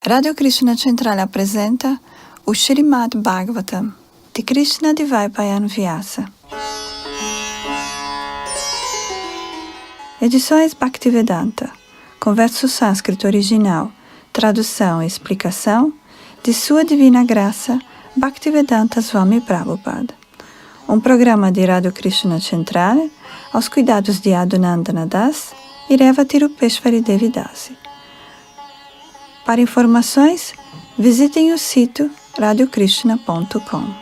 Radio Krishna Centrale apresenta o Srimad Bhagavatam de Krishna Dvaipayan Vyasa. Edições Bhaktivedanta, com verso sânscrito original, tradução e explicação de Sua Divina Graça Bhaktivedanta Swami Prabhupada. Um programa de Radio Krishna Centrale aos cuidados de Adunandana Das e Reva Tirupeshwari Devi Dasi. Para informações, visitem o sítio radiokrishna.com.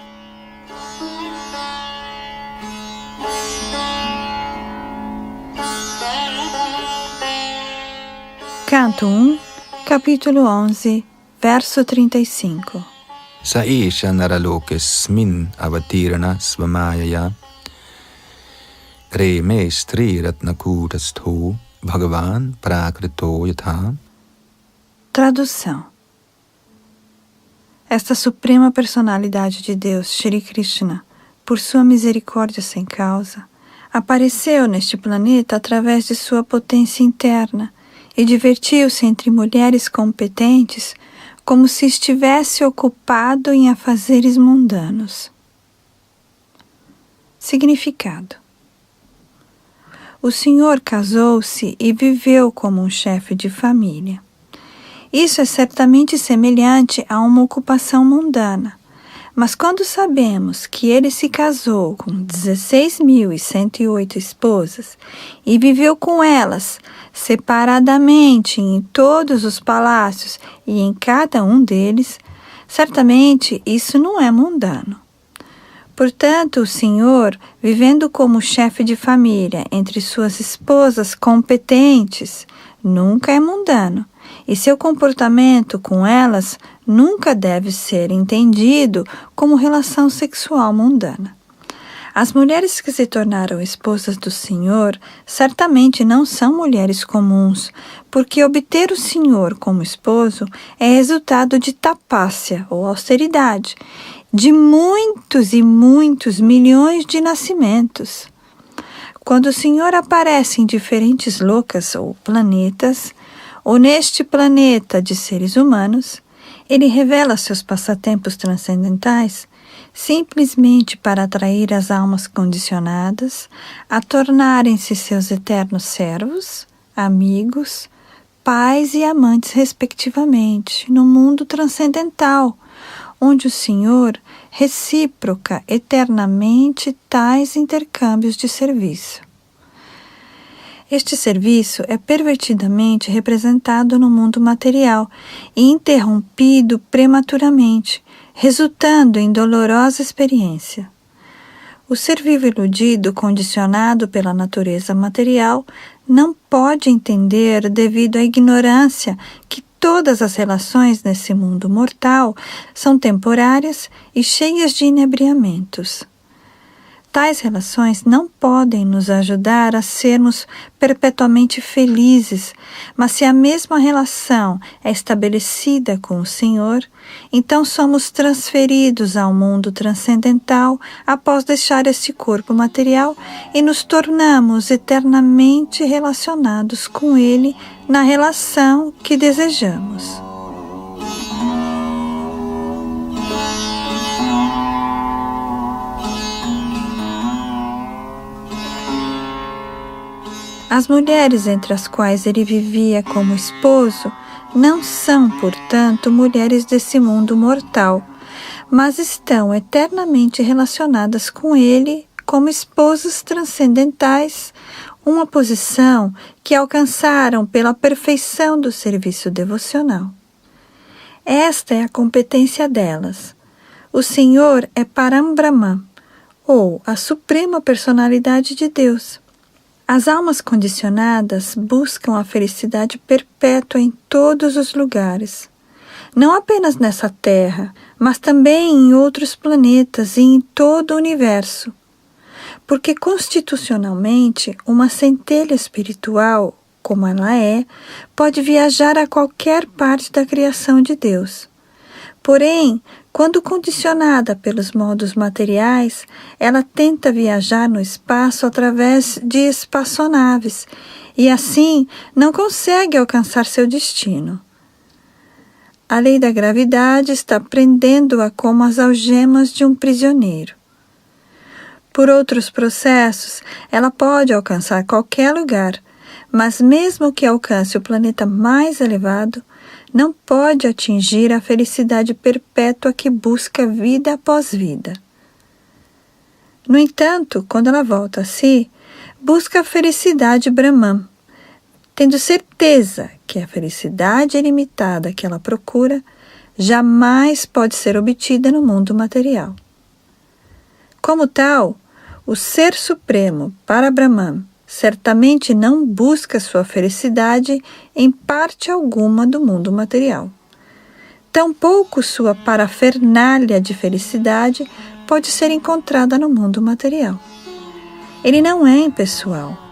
Canto 1, capítulo 11, verso 35. Saesha naralokesmin avatirana svamayaya reme stri ratnakutastho bhagavan prakrito yatha. Tradução. Esta suprema personalidade de Deus, Shri Krishna, por sua misericórdia sem causa, apareceu neste planeta através de sua potência interna e divertiu-se entre mulheres competentes como se estivesse ocupado em afazeres mundanos. Significado. O Senhor casou-se e viveu como um chefe de família. Isso é certamente semelhante a uma ocupação mundana, mas quando sabemos que ele se casou com 16.108 esposas e viveu com elas separadamente em todos os palácios e em cada um deles, certamente isso não é mundano. Portanto, o Senhor, vivendo como chefe de família entre suas esposas competentes, nunca é mundano, e seu comportamento com elas nunca deve ser entendido como relação sexual mundana. As mulheres que se tornaram esposas do Senhor certamente não são mulheres comuns, porque obter o Senhor como esposo é resultado de tapácia ou austeridade, de muitos e muitos milhões de nascimentos. Quando o Senhor aparece em diferentes lokas ou planetas, ou neste planeta de seres humanos, ele revela seus passatempos transcendentais simplesmente para atrair as almas condicionadas a tornarem-se seus eternos servos, amigos, pais e amantes respectivamente, no mundo transcendental, onde o Senhor recíproca eternamente tais intercâmbios de serviço. Este serviço é pervertidamente representado no mundo material e interrompido prematuramente, resultando em dolorosa experiência. O ser vivo iludido, condicionado pela natureza material, não pode entender, devido à ignorância, que todas as relações nesse mundo mortal são temporárias e cheias de inebriamentos. Tais relações não podem nos ajudar a sermos perpetuamente felizes, mas se a mesma relação é estabelecida com o Senhor, então somos transferidos ao mundo transcendental após deixar este corpo material e nos tornamos eternamente relacionados com Ele na relação que desejamos. As mulheres entre as quais ele vivia como esposo não são, portanto, mulheres desse mundo mortal, mas estão eternamente relacionadas com ele como esposas transcendentais, uma posição que alcançaram pela perfeição do serviço devocional. Esta é a competência delas. O Senhor é Param Brahman, ou a suprema personalidade de Deus. As almas condicionadas buscam a felicidade perpétua em todos os lugares, não apenas nessa Terra, mas também em outros planetas e em todo o universo, porque constitucionalmente uma centelha espiritual, como ela é, pode viajar a qualquer parte da criação de Deus. Porém, quando condicionada pelos modos materiais, ela tenta viajar no espaço através de espaçonaves e assim não consegue alcançar seu destino. A lei da gravidade está prendendo-a como as algemas de um prisioneiro. Por outros processos, ela pode alcançar qualquer lugar, mas mesmo que alcance o planeta mais elevado, não pode atingir a felicidade perpétua que busca vida após vida. No entanto, quando ela volta a si, busca a felicidade Brahman, tendo certeza que a felicidade ilimitada que ela procura jamais pode ser obtida no mundo material. Como tal, o Ser Supremo, para Brahman, certamente não busca sua felicidade em parte alguma do mundo material. Tampouco sua parafernália de felicidade pode ser encontrada no mundo material. Ele não é impessoal.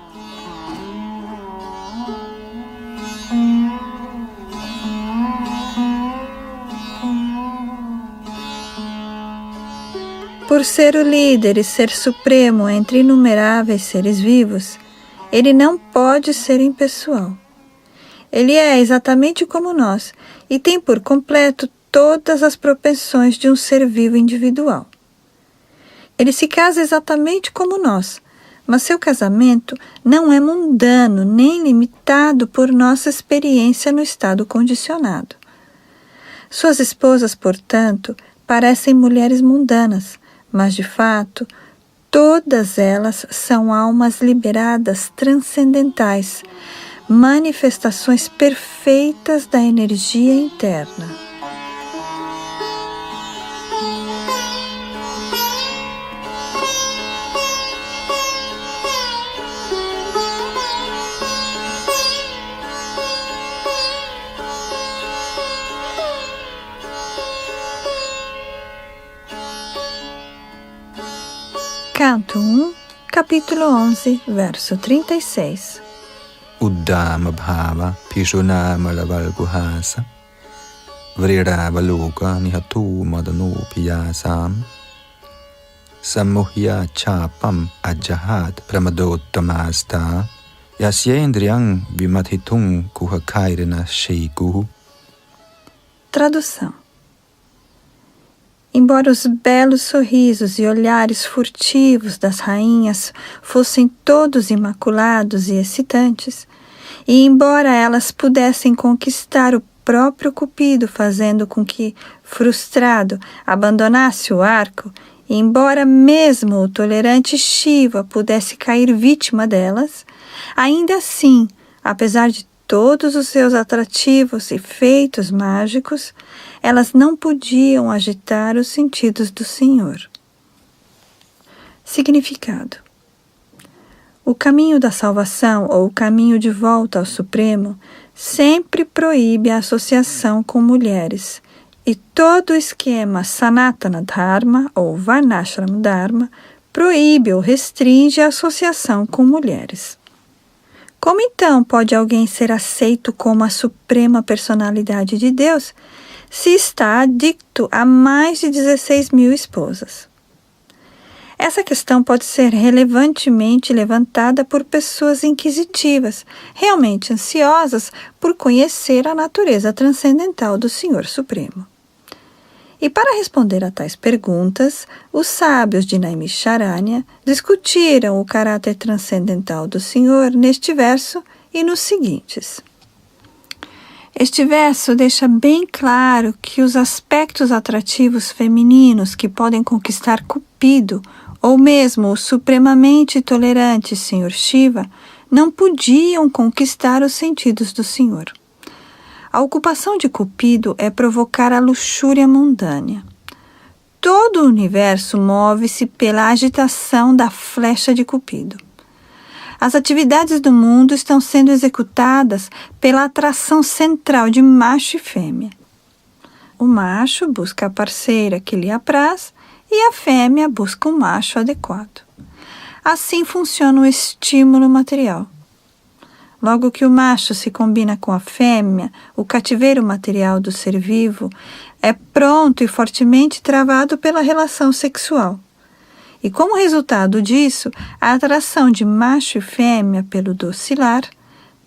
Por ser o líder e ser supremo entre inumeráveis seres vivos, ele não pode ser impessoal. Ele é exatamente como nós e tem por completo todas as propensões de um ser vivo individual. Ele se casa exatamente como nós, mas seu casamento não é mundano nem limitado por nossa experiência no estado condicionado. Suas esposas, portanto, parecem mulheres mundanas, mas de fato, todas elas são almas liberadas transcendentais, manifestações perfeitas da energia interna. Canto 1, capítulo 11, verso 36. Uddama bhava pishuna malaval guhasa Vriravaluka nihatu madanu piyasam Sammuhya chapam ajahat pramadottamasta Yasyendriyang vimathitung kuhakairana sheikuhu. Tradução. Embora os belos sorrisos e olhares furtivos das rainhas fossem todos imaculados e excitantes, e embora elas pudessem conquistar o próprio Cupido, fazendo com que, frustrado, abandonasse o arco, e embora mesmo o tolerante Shiva pudesse cair vítima delas, ainda assim, apesar de todos os seus atrativos e feitos mágicos, elas não podiam agitar os sentidos do Senhor. Significado: o caminho da salvação ou o caminho de volta ao Supremo sempre proíbe a associação com mulheres, e todo o esquema Sanatana Dharma ou Varnashram Dharma proíbe ou restringe a associação com mulheres. Como então pode alguém ser aceito como a suprema personalidade de Deus se está adicto a mais de 16.000 esposas? Essa questão pode ser relevantemente levantada por pessoas inquisitivas, realmente ansiosas por conhecer a natureza transcendental do Senhor Supremo. E para responder a tais perguntas, os sábios de Naimisharanya discutiram o caráter transcendental do Senhor neste verso e nos seguintes. Este verso deixa bem claro que os aspectos atrativos femininos que podem conquistar Cupido, ou mesmo o supremamente tolerante Senhor Shiva, não podiam conquistar os sentidos do Senhor. A ocupação de Cupido é provocar a luxúria mundânea. Todo o universo move-se pela agitação da flecha de Cupido. As atividades do mundo estão sendo executadas pela atração central de macho e fêmea. O macho busca a parceira que lhe apraz e a fêmea busca um macho adequado. Assim funciona o estímulo material. Logo que o macho se combina com a fêmea, o cativeiro material do ser vivo é pronto e fortemente travado pela relação sexual. E como resultado disso, a atração de macho e fêmea pelo docilar,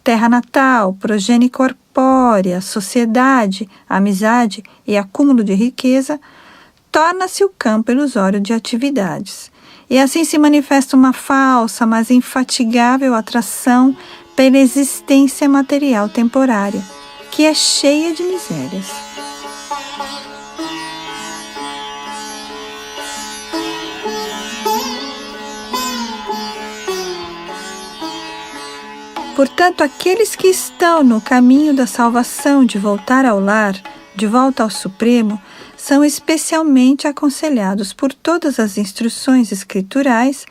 terra natal, progenie corpórea corpórea, sociedade, amizade e acúmulo de riqueza, torna-se o campo ilusório de atividades. E assim se manifesta uma falsa, mas infatigável atração pela existência material temporária, que é cheia de misérias. Portanto, aqueles que estão no caminho da salvação de voltar ao lar, de volta ao Supremo, são especialmente aconselhados por todas as instruções escriturais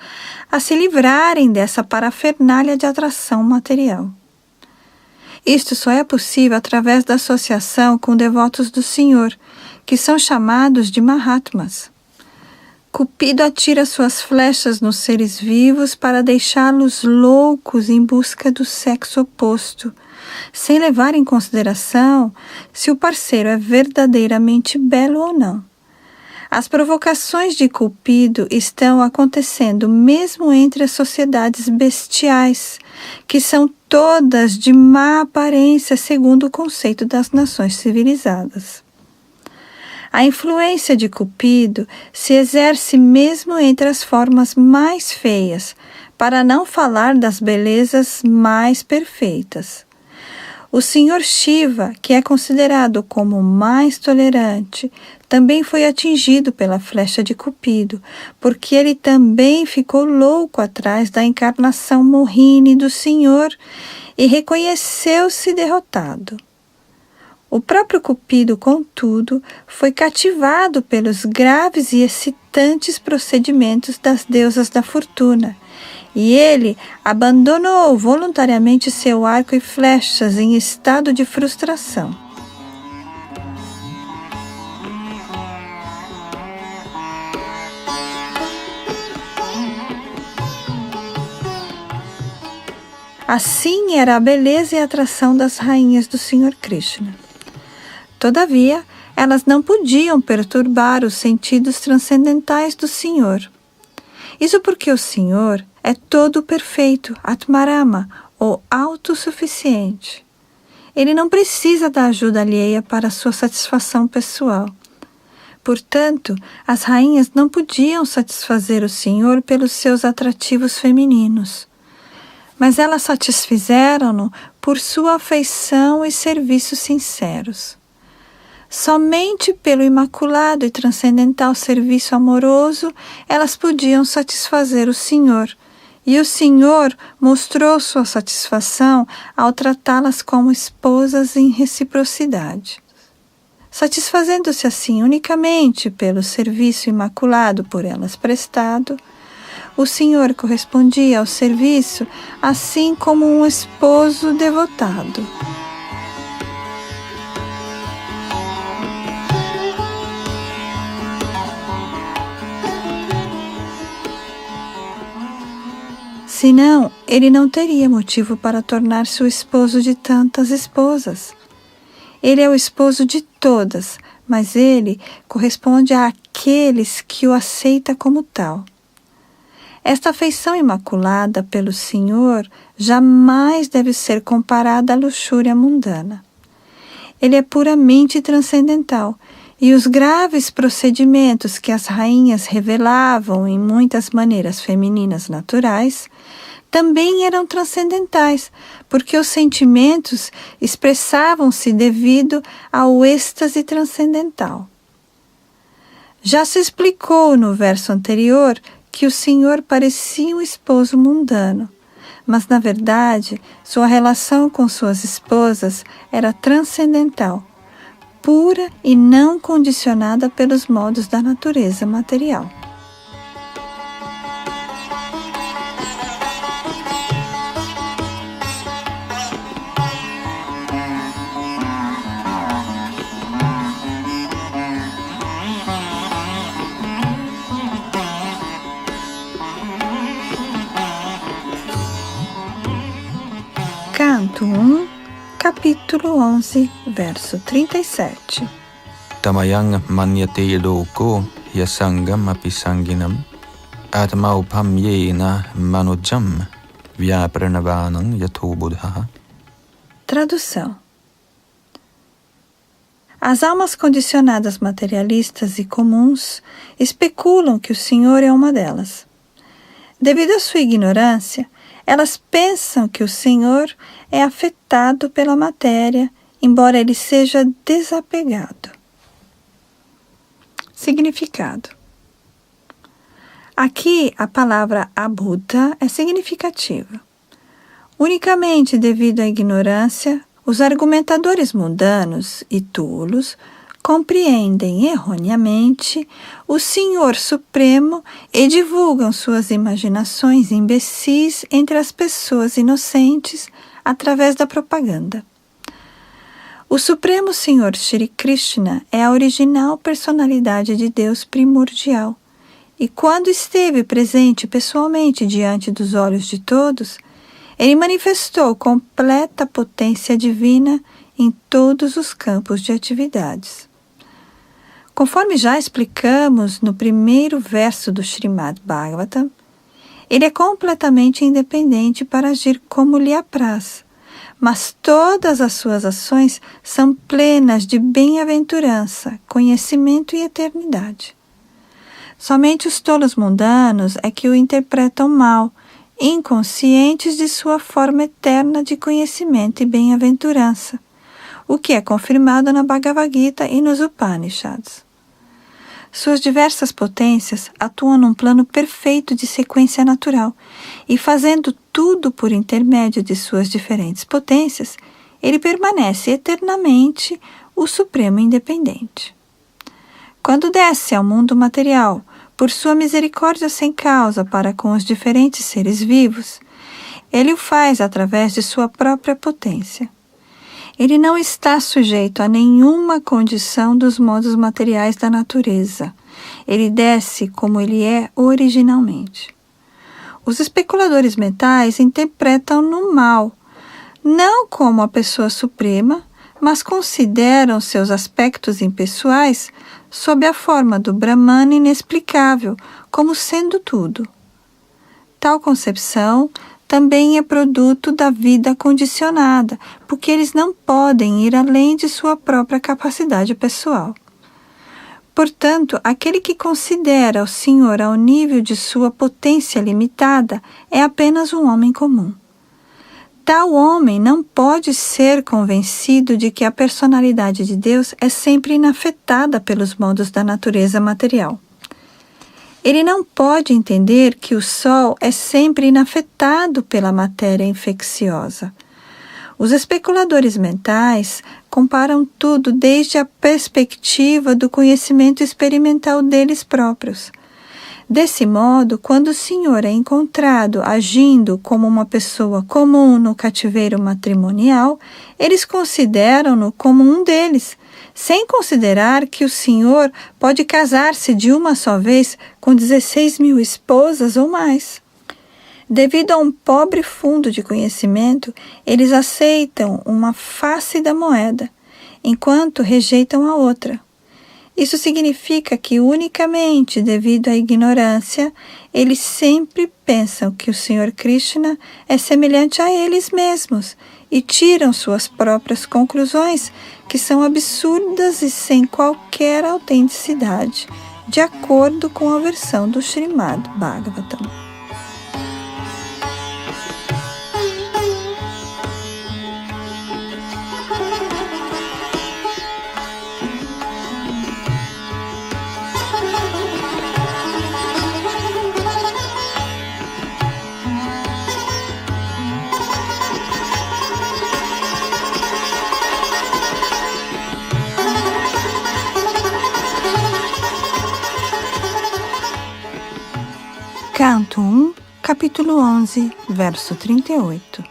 a se livrarem dessa parafernália de atração material. Isto só é possível através da associação com devotos do Senhor, que são chamados de Mahatmas. Cupido atira suas flechas nos seres vivos para deixá-los loucos em busca do sexo oposto, sem levar em consideração se o parceiro é verdadeiramente belo ou não. As provocações de Cupido estão acontecendo mesmo entre as sociedades bestiais, que são todas de má aparência segundo o conceito das nações civilizadas. A influência de Cupido se exerce mesmo entre as formas mais feias, para não falar das belezas mais perfeitas. O Senhor Shiva, que é considerado como o mais tolerante, também foi atingido pela flecha de Cupido, porque ele também ficou louco atrás da encarnação Mohini do Senhor e reconheceu-se derrotado. O próprio Cupido, contudo, foi cativado pelos graves e excitantes procedimentos das deusas da fortuna, e ele abandonou voluntariamente seu arco e flechas em estado de frustração. Assim era a beleza e a atração das rainhas do Senhor Krishna. Todavia, elas não podiam perturbar os sentidos transcendentais do Senhor. Isso porque o Senhor é todo perfeito, Atmarama, ou autossuficiente. Ele não precisa da ajuda alheia para sua satisfação pessoal. Portanto, as rainhas não podiam satisfazer o Senhor pelos seus atrativos femininos, mas elas satisfizeram-no por sua afeição e serviços sinceros. Somente pelo imaculado e transcendental serviço amoroso elas podiam satisfazer o Senhor, e o Senhor mostrou sua satisfação ao tratá-las como esposas em reciprocidade. Satisfazendo-se assim unicamente pelo serviço imaculado por elas prestado, o Senhor correspondia ao serviço assim como um esposo devotado. Senão, ele não teria motivo para tornar-se o esposo de tantas esposas. Ele é o esposo de todas, mas ele corresponde àqueles que o aceitam como tal. Esta afeição imaculada pelo Senhor jamais deve ser comparada à luxúria mundana. Ele é puramente transcendental, e os graves procedimentos que as rainhas revelavam em muitas maneiras femininas naturais também eram transcendentais, porque os sentimentos expressavam-se devido ao êxtase transcendental. Já se explicou no verso anterior que o Senhor parecia um esposo mundano, mas na verdade sua relação com suas esposas era transcendental, pura e não condicionada pelos modos da natureza material. Canto 1, capítulo 11, verso 37. Tamayang manyate loko yasangam apisanginam atmaupam yena manujam vyapranavanam yato buddha. Tradução. As almas condicionadas materialistas e comuns especulam que o Senhor é uma delas. Devido à sua ignorância, elas pensam que o Senhor é afetado pela matéria, embora ele seja desapegado. Significado. Aqui a palavra abhuta é significativa. Unicamente devido à ignorância, os argumentadores mundanos e tolos compreendem erroneamente o Senhor Supremo e divulgam suas imaginações imbecis entre as pessoas inocentes através da propaganda. O Supremo Senhor Shri Krishna é a original personalidade de Deus primordial, e quando esteve presente pessoalmente diante dos olhos de todos, ele manifestou completa potência divina em todos os campos de atividades. Conforme já explicamos no primeiro verso do Srimad Bhagavatam, ele é completamente independente para agir como lhe apraz, mas todas as suas ações são plenas de bem-aventurança, conhecimento e eternidade. Somente os tolos mundanos é que o interpretam mal, inconscientes de sua forma eterna de conhecimento e bem-aventurança, o que é confirmado na Bhagavad Gita e nos Upanishads. Suas diversas potências atuam num plano perfeito de sequência natural, e fazendo tudo por intermédio de suas diferentes potências, ele permanece eternamente o Supremo Independente. Quando desce ao mundo material, por sua misericórdia sem causa para com os diferentes seres vivos, ele o faz através de sua própria potência. Ele não está sujeito a nenhuma condição dos modos materiais da natureza. Ele desce como ele é originalmente. Os especuladores mentais interpretam-no mal, não como a pessoa suprema, mas consideram seus aspectos impessoais sob a forma do Brahman inexplicável, como sendo tudo. Tal concepção também é produto da vida condicionada, porque eles não podem ir além de sua própria capacidade pessoal. Portanto, aquele que considera o Senhor ao nível de sua potência limitada é apenas um homem comum. Tal homem não pode ser convencido de que a personalidade de Deus é sempre inafetada pelos modos da natureza material. Ele não pode entender que o Sol é sempre inafetado pela matéria infecciosa. Os especuladores mentais comparam tudo desde a perspectiva do conhecimento experimental deles próprios. Desse modo, quando o Senhor é encontrado agindo como uma pessoa comum no cativeiro matrimonial, eles consideram-no como um deles, sem considerar que o Senhor pode casar-se de uma só vez com 16.000 esposas ou mais. Devido a um pobre fundo de conhecimento, eles aceitam uma face da moeda, enquanto rejeitam a outra. Isso significa que unicamente devido à ignorância, eles sempre pensam que o Senhor Krishna é semelhante a eles mesmos e tiram suas próprias conclusões, que são absurdas e sem qualquer autenticidade, de acordo com a versão do Srimad Bhagavatam. Canto 1, capítulo 11, verso 38.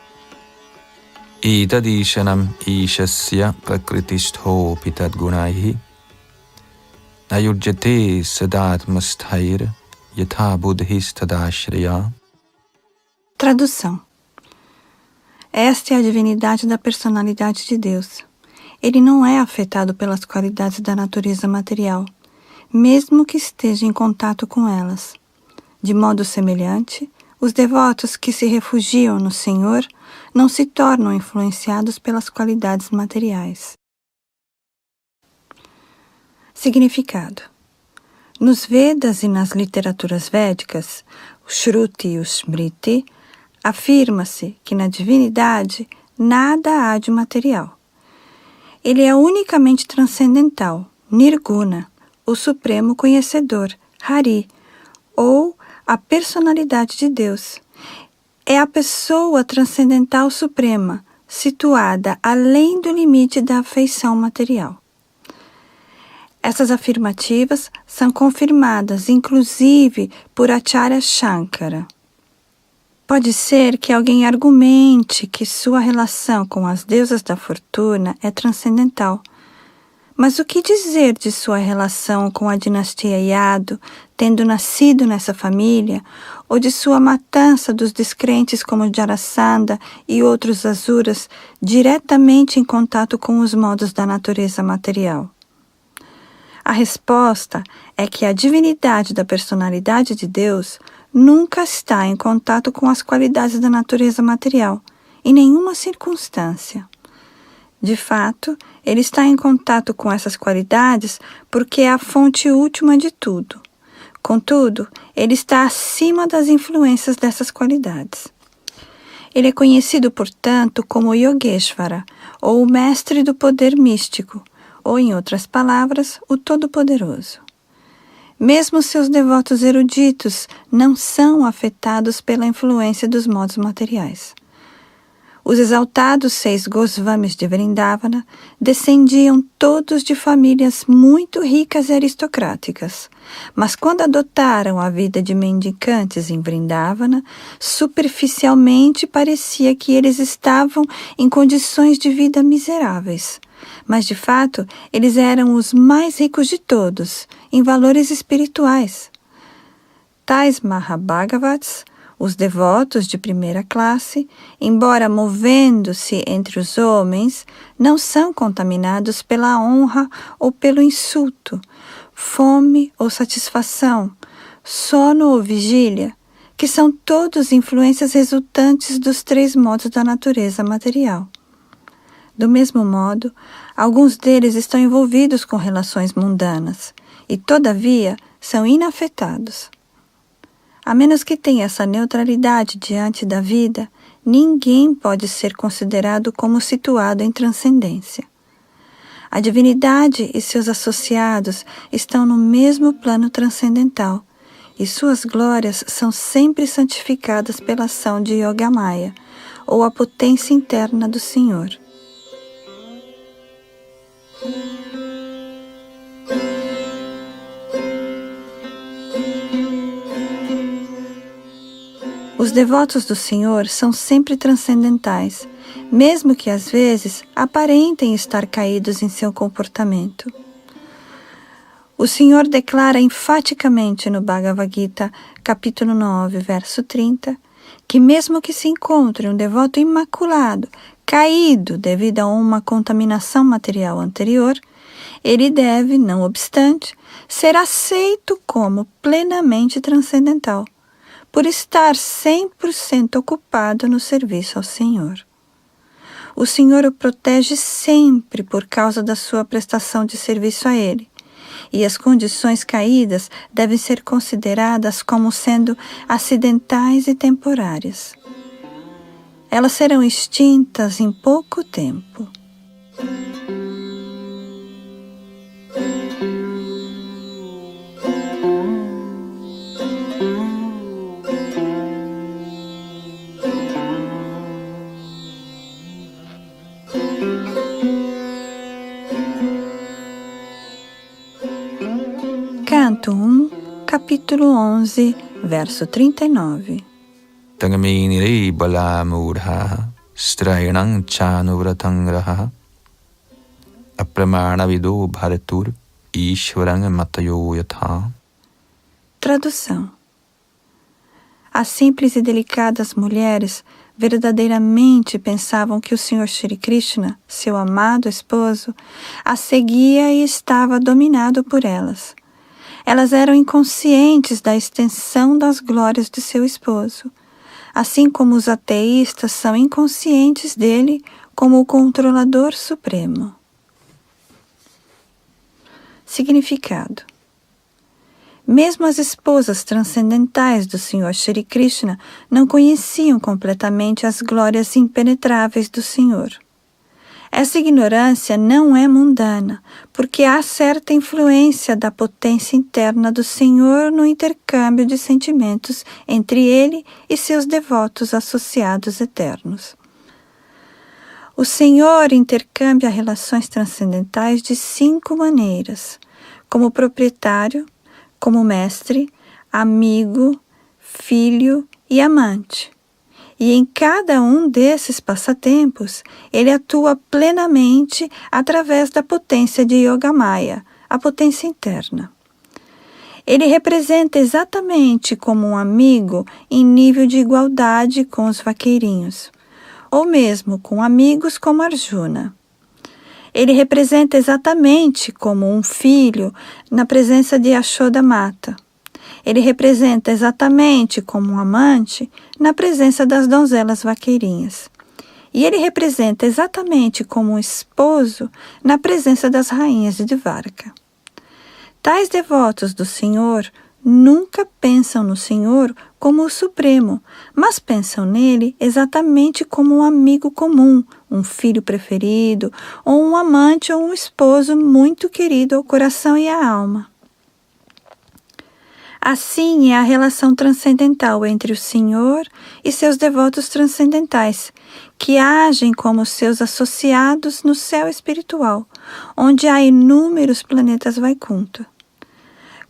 Itadishanam ishasya prakritistho pitadgunaihi ayujyate sadatmasthair yatha buddhis tadashraya. Tradução. Esta é a divindade da personalidade de Deus. Ele não é afetado pelas qualidades da natureza material, mesmo que esteja em contato com elas. De modo semelhante, os devotos que se refugiam no Senhor não se tornam influenciados pelas qualidades materiais. Significado. Nos Vedas e nas literaturas védicas, o Shruti e o Smriti, afirma-se que na divindade nada há de material. Ele é unicamente transcendental, Nirguna, o supremo conhecedor, Hari, ou a personalidade de Deus. É a pessoa transcendental suprema, situada além do limite da afeição material. Essas afirmativas são confirmadas, inclusive, por Acharya Shankara. Pode ser que alguém argumente que sua relação com as deusas da fortuna é transcendental. Mas o que dizer de sua relação com a dinastia Yadu, tendo nascido nessa família, ou de sua matança dos descrentes como Jarasandha e outros asuras diretamente em contato com os modos da natureza material? A resposta é que a divinidade da personalidade de Deus nunca está em contato com as qualidades da natureza material, em nenhuma circunstância. De fato, ele está em contato com essas qualidades porque é a fonte última de tudo. Contudo, ele está acima das influências dessas qualidades. Ele é conhecido, portanto, como Yogeshvara, ou o mestre do poder místico, ou, em outras palavras, o Todo-Poderoso. Mesmo seus devotos eruditos não são afetados pela influência dos modos materiais. Os exaltados 6 Gosvamis de Vrindavana descendiam todos de famílias muito ricas e aristocráticas, mas quando adotaram a vida de mendicantes em Vrindavana, superficialmente parecia que eles estavam em condições de vida miseráveis. Mas, de fato, eles eram os mais ricos de todos, em valores espirituais. Tais Mahabhagavats, os devotos de primeira classe, embora movendo-se entre os homens, não são contaminados pela honra ou pelo insulto, fome ou satisfação, sono ou vigília, que são todos influências resultantes dos 3 modos da natureza material. Do mesmo modo, alguns deles estão envolvidos com relações mundanas e, todavia, são inafetados. A menos que tenha essa neutralidade diante da vida, ninguém pode ser considerado como situado em transcendência. A divindade e seus associados estão no mesmo plano transcendental e suas glórias são sempre santificadas pela ação de Yogamaya, ou a potência interna do Senhor. Os devotos do Senhor são sempre transcendentais, mesmo que às vezes aparentem estar caídos em seu comportamento. O Senhor declara enfaticamente no Bhagavad Gita, capítulo 9, verso 30, que mesmo que se encontre um devoto imaculado, caído devido a uma contaminação material anterior, ele deve, não obstante, ser aceito como plenamente transcendental, por estar 100% ocupado no serviço ao Senhor. O Senhor o protege sempre por causa da sua prestação de serviço a Ele, e as condições caídas devem ser consideradas como sendo acidentais e temporárias. Elas serão extintas em pouco tempo. Canto 1, capítulo 11, verso 39. Tangaminiri balamurha strayanang chanuvratangraha apramana vido bharatur ishwarang matayo yatha. Tradução. As simples e delicadas mulheres verdadeiramente pensavam que o Senhor Shri Krishna, seu amado esposo, as seguia e estava dominado por elas. Elas eram inconscientes da extensão das glórias de seu esposo, assim como os ateístas são inconscientes dele como o controlador supremo. Significado: mesmo as esposas transcendentais do Senhor Shri Krishna não conheciam completamente as glórias impenetráveis do Senhor. Essa ignorância não é mundana, porque há certa influência da potência interna do Senhor no intercâmbio de sentimentos entre ele e seus devotos associados eternos. O Senhor intercambia relações transcendentais de 5 maneiras: como proprietário, como mestre, amigo, filho e amante. E em cada um desses passatempos, ele atua plenamente através da potência de Yogamaya, a potência interna. Ele representa exatamente como um amigo em nível de igualdade com os vaqueirinhos, ou mesmo com amigos como Arjuna. Ele representa exatamente como um filho na presença de Yashoda Mata. Ele representa exatamente como um amante na presença das donzelas vaqueirinhas. E ele representa exatamente como um esposo na presença das rainhas de Dvarka. Tais devotos do Senhor nunca pensam no Senhor como o Supremo, mas pensam nele exatamente como um amigo comum, um filho preferido, ou um amante ou um esposo muito querido ao coração e à alma. Assim é a relação transcendental entre o Senhor e seus devotos transcendentais, que agem como seus associados no céu espiritual, onde há inúmeros planetas Vaikuntha.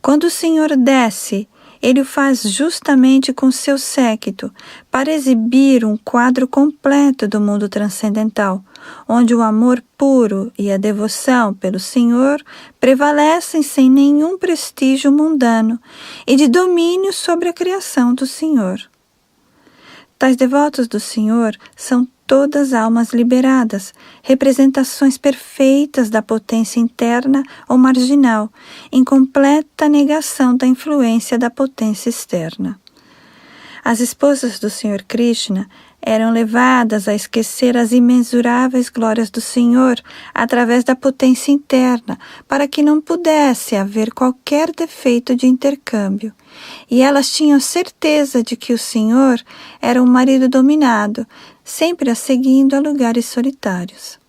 Quando o Senhor desce, ele o faz justamente com seu séquito, para exibir um quadro completo do mundo transcendental, onde o amor puro e a devoção pelo Senhor prevalecem sem nenhum prestígio mundano e de domínio sobre a criação do Senhor. Tais devotos do Senhor são todas almas liberadas, representações perfeitas da potência interna ou marginal, em completa negação da influência da potência externa. As esposas do Senhor Krishna eram levadas a esquecer as imensuráveis glórias do Senhor através da potência interna, para que não pudesse haver qualquer defeito de intercâmbio. E elas tinham certeza de que o Senhor era um marido dominado, sempre a seguindo a lugares solitários.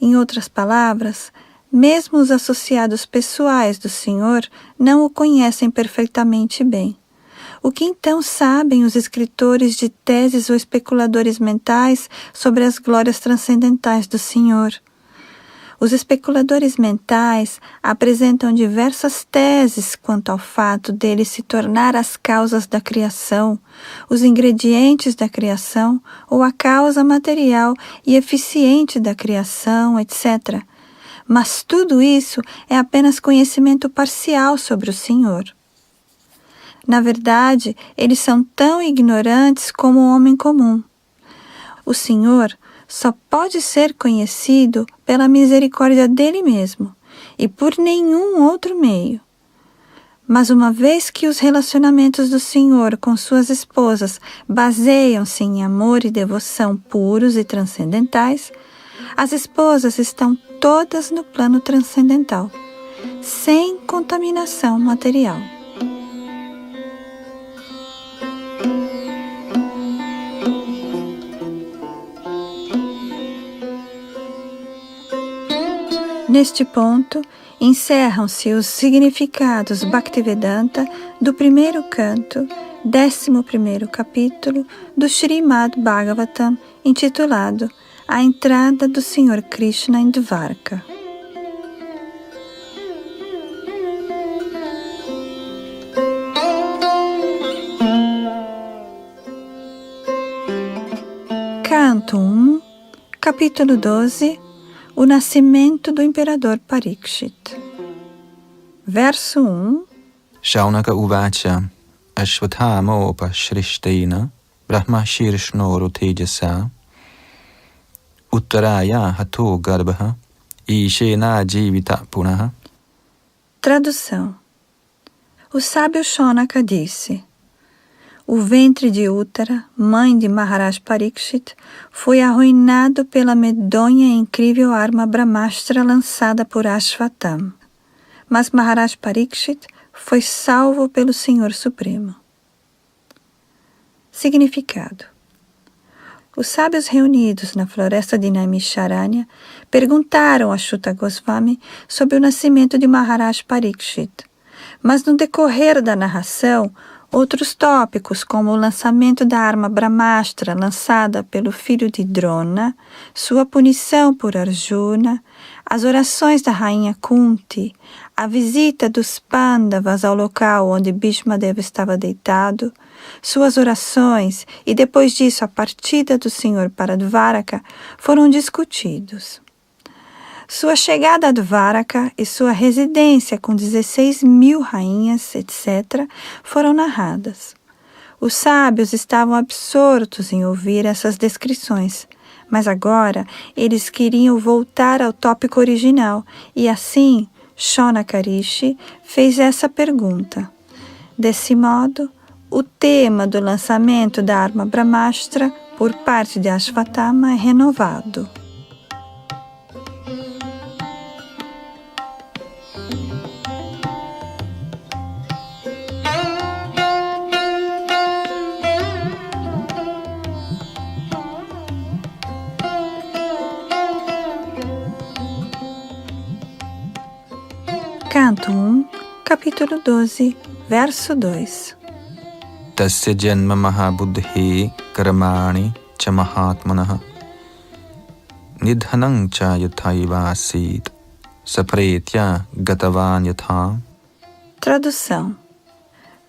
Em outras palavras, mesmo os associados pessoais do Senhor não o conhecem perfeitamente bem. O que então sabem os escritores de teses ou especuladores mentais sobre as glórias transcendentais do Senhor? Os especuladores mentais apresentam diversas teses quanto ao fato dele se tornar as causas da criação, os ingredientes da criação ou a causa material e eficiente da criação, etc. Mas tudo isso é apenas conhecimento parcial sobre o Senhor. Na verdade, eles são tão ignorantes como o homem comum. O Senhor só pode ser conhecido pela misericórdia dele mesmo e por nenhum outro meio. Mas uma vez que os relacionamentos do Senhor com suas esposas baseiam-se em amor e devoção puros e transcendentais, as esposas estão todas no plano transcendental, sem contaminação material. Neste ponto, encerram-se os significados Bhaktivedanta do primeiro canto, 11º capítulo do Srimad Bhagavatam, intitulado A Entrada do Senhor Krishna em Dvarka. Canto 1, capítulo 12, o nascimento do imperador Parikshit. Verso 1. Shaunaka uvacha ashvatthama shrishtaina brahma shirshno tejasa uttaraya hato garbha ishena jivita punaha. Tradução. O sábio Shaunaka disse: O ventre de Uttara, mãe de Maharaj Parikshit, foi arruinado pela medonha e incrível arma Brahmastra lançada por Ashvatthama. Mas Maharaj Parikshit foi salvo pelo Senhor Supremo. Significado: os sábios reunidos na floresta de Naimisharanya perguntaram a Shuta Goswami sobre o nascimento de Maharaj Parikshit, mas no decorrer da narração, outros tópicos, como o lançamento da arma Brahmastra lançada pelo filho de Drona, sua punição por Arjuna, as orações da rainha Kunti, a visita dos Pandavas ao local onde Bhishmadeva estava deitado, suas orações e depois disso a partida do Senhor para Dvaraka foram discutidos. Sua chegada a Dvaraka e sua residência com 16.000 rainhas, etc., foram narradas. Os sábios estavam absortos em ouvir essas descrições, mas agora eles queriam voltar ao tópico original e assim Shonakarishi fez essa pergunta. Desse modo, o tema do lançamento da arma Brahmastra por parte de Ashvatthama é renovado. Canto 1, capítulo 12, verso 2. Tasya janma mahabuddhe karmani cha mahatmanah nidhanam cha yathaiva asit sapretya gatavan yatha. Tradução: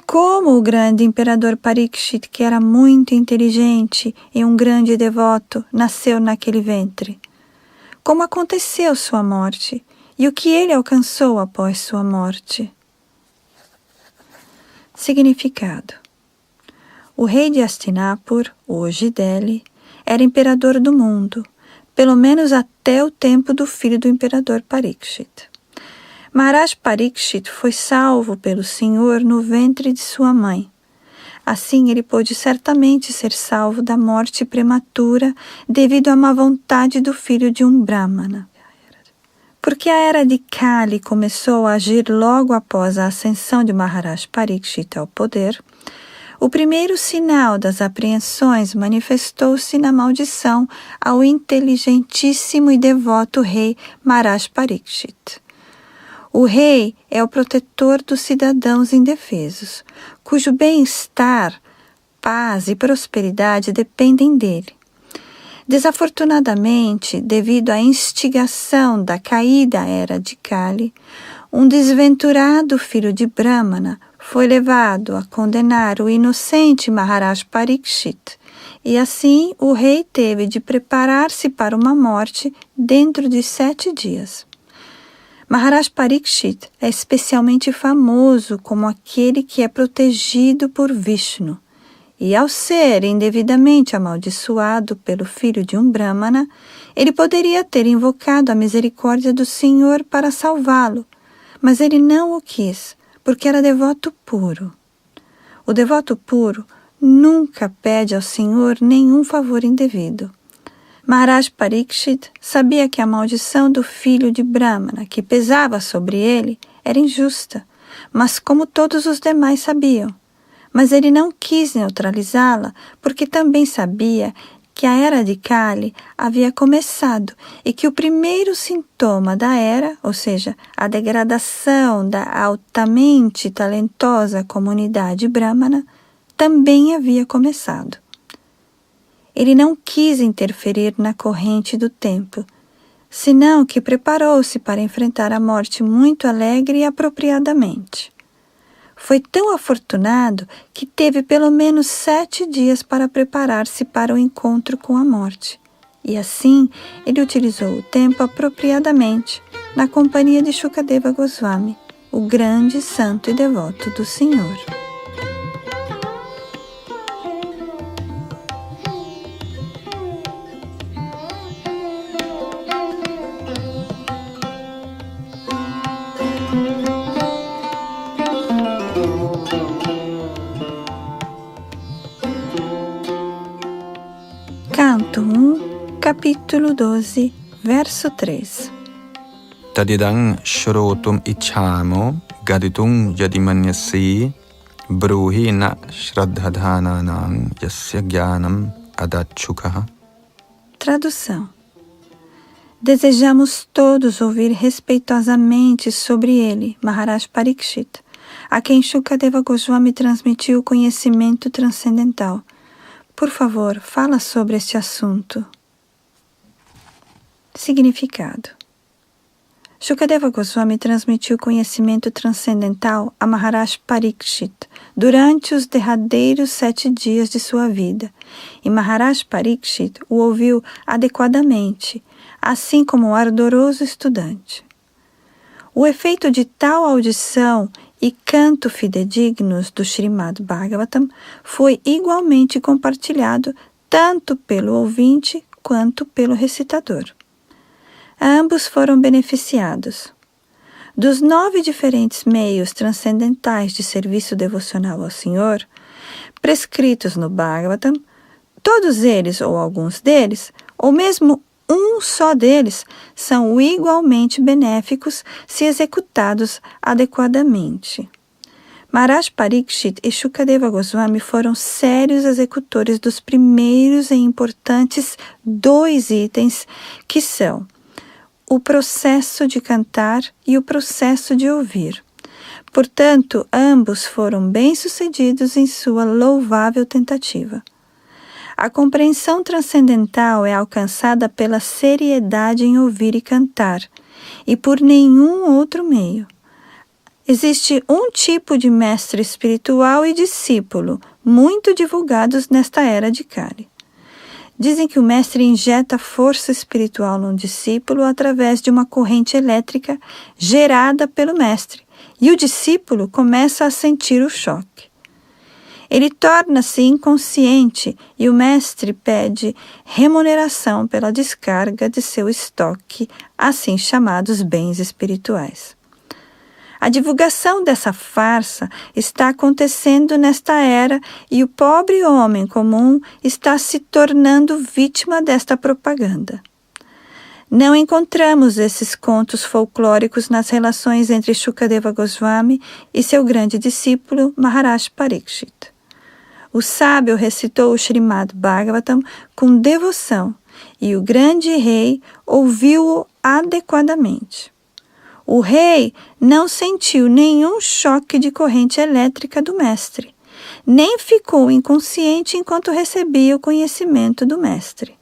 como o grande imperador Parikshit, que era muito inteligente e um grande devoto, nasceu naquele ventre? Como aconteceu sua morte? E o que ele alcançou após sua morte? Significado: o rei de Hastinapur, hoje Delhi, era imperador do mundo, pelo menos até o tempo do filho do imperador Parikshit. Maharaj Parikshit foi salvo pelo Senhor no ventre de sua mãe. Assim, ele pôde certamente ser salvo da morte prematura devido à má vontade do filho de um Brahmana. Porque a era de Kali começou a agir logo após a ascensão de Maharaj Parikshit ao poder, o primeiro sinal das apreensões manifestou-se na maldição ao inteligentíssimo e devoto rei Maharaj Parikshit. O rei é o protetor dos cidadãos indefesos, cujo bem-estar, paz e prosperidade dependem dele. Desafortunadamente, devido à instigação da caída era de Kali, um desventurado filho de Brahmana foi levado a condenar o inocente Maharaj Parikshit, e assim o rei teve de preparar-se para uma morte dentro de 7 dias. Maharaj Parikshit é especialmente famoso como aquele que é protegido por Vishnu, e ao ser indevidamente amaldiçoado pelo filho de um Brahmana, ele poderia ter invocado a misericórdia do Senhor para salvá-lo, mas ele não o quis, porque era devoto puro. O devoto puro nunca pede ao Senhor nenhum favor indevido. Maharaj Parikshit sabia que a maldição do filho de Brahmana, que pesava sobre ele, era injusta, mas como todos os demais sabiam. Mas ele não quis neutralizá-la, porque também sabia que a era de Kali havia começado e que o primeiro sintoma da era, ou seja, a degradação da altamente talentosa comunidade brahmana, também havia começado. Ele não quis interferir na corrente do tempo, senão que preparou-se para enfrentar a morte muito alegre e apropriadamente. Foi tão afortunado que teve pelo menos 7 dias para preparar-se para o encontro com a morte. E assim, ele utilizou o tempo apropriadamente, na companhia de Shukadeva Goswami, o grande santo e devoto do Senhor. capítulo 12, verso 3. Tadidang shrotum ichhamo gaditung yadimanyasi bruhi na shraddhadhananang yasya jnanam adachukaha. Tradução. Desejamos todos ouvir respeitosamente sobre ele, Maharaj Parikshit, a quem Shukadeva Goswami transmitiu o conhecimento transcendental. Por favor, fala sobre este assunto. Significado. Shukadeva Goswami transmitiu conhecimento transcendental a Maharaj Parikshit durante os derradeiros 7 dias de sua vida, e Maharaj Parikshit o ouviu adequadamente, assim como o ardoroso estudante. O efeito de tal audição e canto fidedignos do Srimad Bhagavatam foi igualmente compartilhado tanto pelo ouvinte quanto pelo recitador. Ambos foram beneficiados. Dos 9 diferentes meios transcendentais de serviço devocional ao Senhor, prescritos no Bhagavatam, todos eles ou alguns deles, ou mesmo um só deles, são igualmente benéficos se executados adequadamente. Maharaj Parikshit e Shukadeva Goswami foram sérios executores dos primeiros e importantes 2 itens, que são o processo de cantar e o processo de ouvir. Portanto, ambos foram bem-sucedidos em sua louvável tentativa. A compreensão transcendental é alcançada pela seriedade em ouvir e cantar, e por nenhum outro meio. Existe um tipo de mestre espiritual e discípulo, muito divulgados nesta era de Kali. Dizem que o mestre injeta força espiritual no discípulo através de uma corrente elétrica gerada pelo mestre, e o discípulo começa a sentir o choque. Ele torna-se inconsciente e o mestre pede remuneração pela descarga de seu estoque, assim chamados bens espirituais. A divulgação dessa farsa está acontecendo nesta era e o pobre homem comum está se tornando vítima desta propaganda. Não encontramos esses contos folclóricos nas relações entre Shukadeva Goswami e seu grande discípulo Maharaj Parikshit. O sábio recitou o Srimad Bhagavatam com devoção e o grande rei ouviu-o adequadamente. O rei não sentiu nenhum choque de corrente elétrica do mestre, nem ficou inconsciente enquanto recebia o conhecimento do mestre.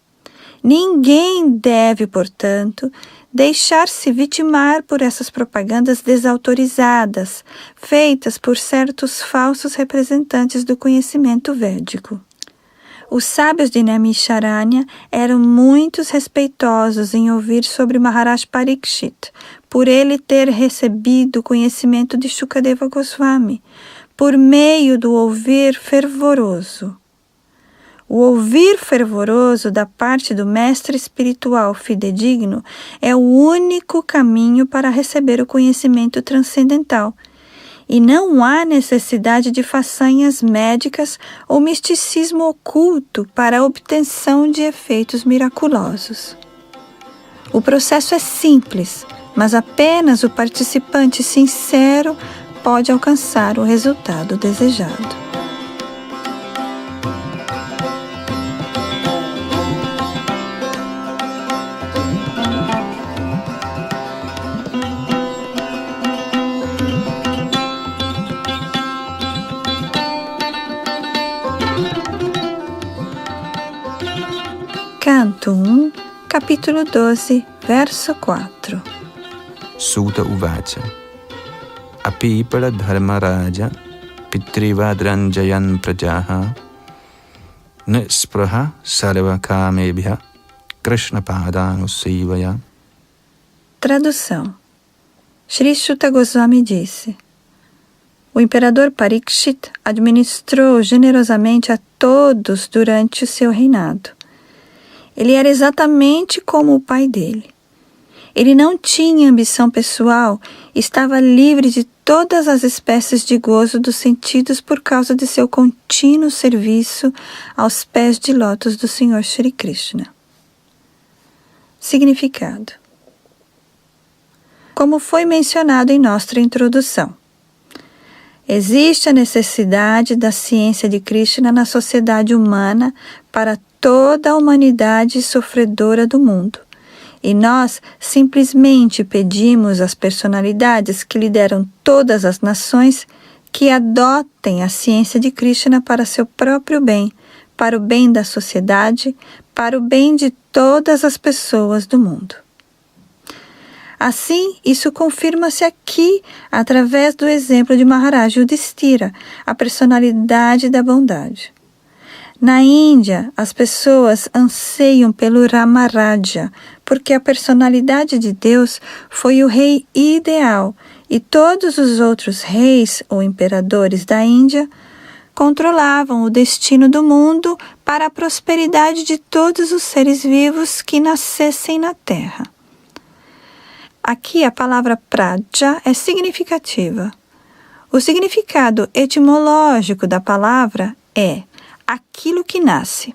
Ninguém deve, portanto, deixar-se vitimar por essas propagandas desautorizadas, feitas por certos falsos representantes do conhecimento védico. Os sábios de Naimisharanya eram muito respeitosos em ouvir sobre Maharaj Parikshit, por ele ter recebido o conhecimento de Shukadeva Goswami, por meio do ouvir fervoroso. O ouvir fervoroso da parte do mestre espiritual fidedigno é o único caminho para receber o conhecimento transcendental, e não há necessidade de façanhas médicas ou misticismo oculto para a obtenção de efeitos miraculosos. O processo é simples, mas apenas o participante sincero pode alcançar o resultado desejado. Canto 1, capítulo 12, verso 4. Suta uvacha apipala dharmaraja pitrivadranjayan prajaha nispraha sarva kamebhya krishna padanusivaya. Tradução. Shri Suta Goswami disse: o imperador Parikshit administrou generosamente a todos durante o seu reinado. Ele era exatamente como o pai dele. Ele não tinha ambição pessoal e estava livre de todas as espécies de gozo dos sentidos por causa de seu contínuo serviço aos pés de lótus do Senhor Shri Krishna. Significado. Como foi mencionado em nossa introdução, existe a necessidade da ciência de Krishna na sociedade humana para toda a humanidade sofredora do mundo. E nós simplesmente pedimos às personalidades que lideram todas as nações que adotem a ciência de Krishna para seu próprio bem, para o bem da sociedade, para o bem de todas as pessoas do mundo. Assim, isso confirma-se aqui através do exemplo de Maharaj Yudhishthira, a personalidade da bondade. Na Índia, as pessoas anseiam pelo Ramaraja, porque a personalidade de Deus foi o rei ideal e todos os outros reis ou imperadores da Índia controlavam o destino do mundo para a prosperidade de todos os seres vivos que nascessem na Terra. Aqui a palavra praja é significativa. O significado etimológico da palavra é aquilo que nasce.